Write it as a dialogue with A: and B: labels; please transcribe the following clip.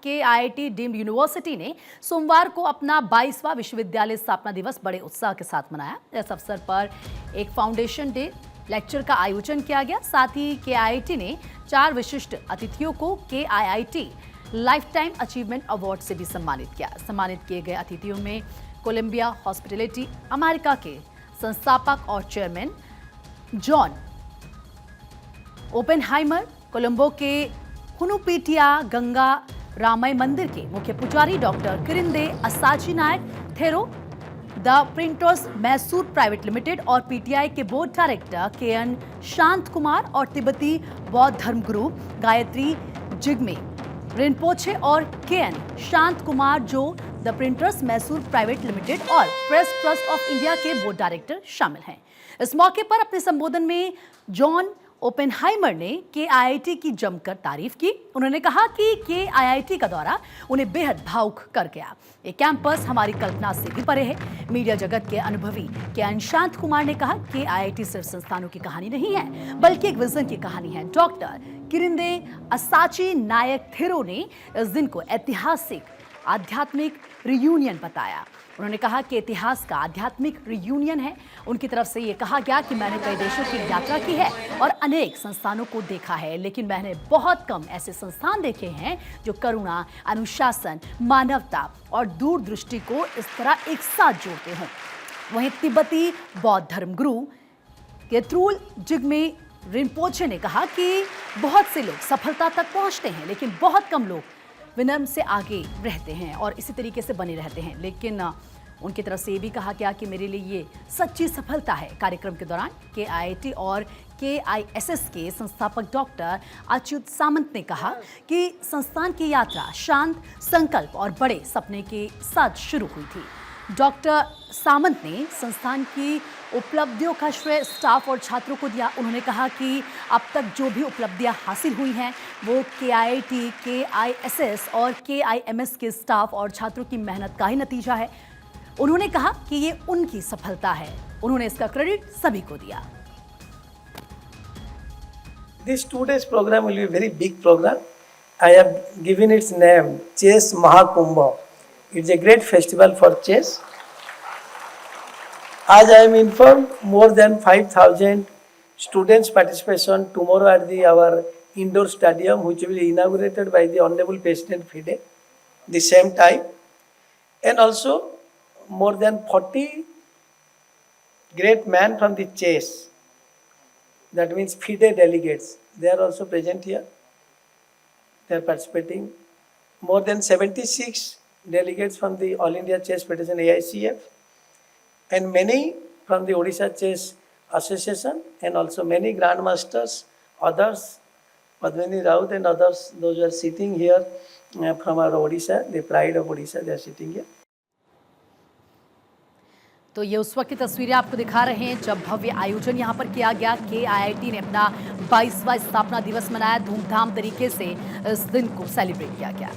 A: KIIT deemed university ने सोमवार को अपना 22वां विश्वविद्यालय स्थापना दिवस बड़े उत्साह के साथ मनाया। इस अवसर पर एक फाउंडेशन डे लेक्चर का आयोजन किया गया। साथ ही KIIT ने 4 विशिष्ट अतिथियों को KIIT life time achievement award से भी सम्मानित किया। सम्मानित किए गए अतिथियों में कोलंबिया हॉस्पिटैलिटी अमेरिका के संस्थापक और चेयरमैन जॉन ओपेनहाइमर, कोलंबो के हुनुपिटिया गंगा रामय मंदिर के मुख्य पुजारी doctor Kirinde Assaji Nayaka Thero, the printers Mysore private limited और PTI के board director KN Shanta Kumar और तिब्बती बौद्ध धर्मगुरु गायत्री जिग्मे रिनपोचे और KN शांत कुमार जो the printers Mysore private limited और प्रेस ट्रस्ट ऑफ इंडिया के बोर्ड डायरेक्टर शामिल हैं। इस मौके पर अपने संबोधन में जॉन ओपेनहाइमर ने KIIT की जमकर तारीफ की। उन्होंने कहा कि KIIT का दौरा उन्हें बेहद भावुक कर गया। ये कैंपस हमारी कल्पना से भी परे है। मीडिया जगत के अनुभवी KN शांत कुमार ने कहा KIIT सिर्फ संस्थानों की कहानी नहीं है बल्कि एक विजन की कहानी है। डॉक्टर किरिंदे असाची नायक थेरो ने इस दिन को ऐतिहासिक आध्यात्मिक रियूनियन बताया। उन्होंने कहा कि इतिहास का आध्यात्मिक रियूनियन है। उनकी तरफ से ये कहा गया कि मैंने कई देशों की यात्रा की है और अनेक संस्थानों को देखा है, लेकिन मैंने बहुत कम ऐसे संस्थान देखे हैं जो करुणा, अनुशासन, मानवता और दूरदृष्टि को इस तरह एक साथ जोड़ते हों। वहीं तिब्बती बौद्ध धर्मगुरु गेत्रुल जिग्मे रिनपोचे ने कहा कि बहुत से लोग सफलता तक पहुंचते हैं, लेकिन बहुत कम लोग विनम्र से आगे रहते हैं और इसी तरीके से बने रहते हैं। लेकिन उनकी तरफ से ये भी कहा गया कि मेरे लिए ये सच्ची सफलता है। कार्यक्रम के दौरान KIIT और KISS के संस्थापक डॉक्टर अच्युत सामंत ने कहा कि संस्थान की यात्रा शांत संकल्प और बड़े सपने के साथ शुरू हुई थी। डॉक्टर सामंत ने संस्थान की उपलब्धियों का श्रेय स्टाफ और छात्रों को दिया। उन्होंने कहा कि अब तक जो भी उपलब्धियां हासिल हुई हैं वो KIIT, KISS और KIMS के स्टाफ और छात्रों की मेहनत का ही नतीजा है। उन्होंने कहा कि ये उनकी सफलता है। उन्होंने इसका क्रेडिट सभी को दिया।
B: This 2 days program will be a very big program. I have given its name Chess Mahakumbha. It's a great festival for chess. As I am informed, more than 5,000 students participation tomorrow at our indoor stadium, which will be inaugurated by the Honorable President FIDE the same time. And also more than 40 great men from the chess, that means FIDE delegates, they are also present here. They are participating. More than 76 delegates from the All India Chess Federation AICF, and many from the Odisha Chess Association, and also many grandmasters, others, Padmini Raut and others, those who are sitting here from our Odisha, the pride of Odisha, they are sitting here.
A: तो ये उस वक्त की तस्वीरें आपको दिखा रहे हैं जब भव्य आयोजन यहाँ पर किया गया। KIIT ने अपना 22वां स्थापना दिवस मनाया। धूमधाम तरीके से इस दिन को सेलिब्रेट किया गया।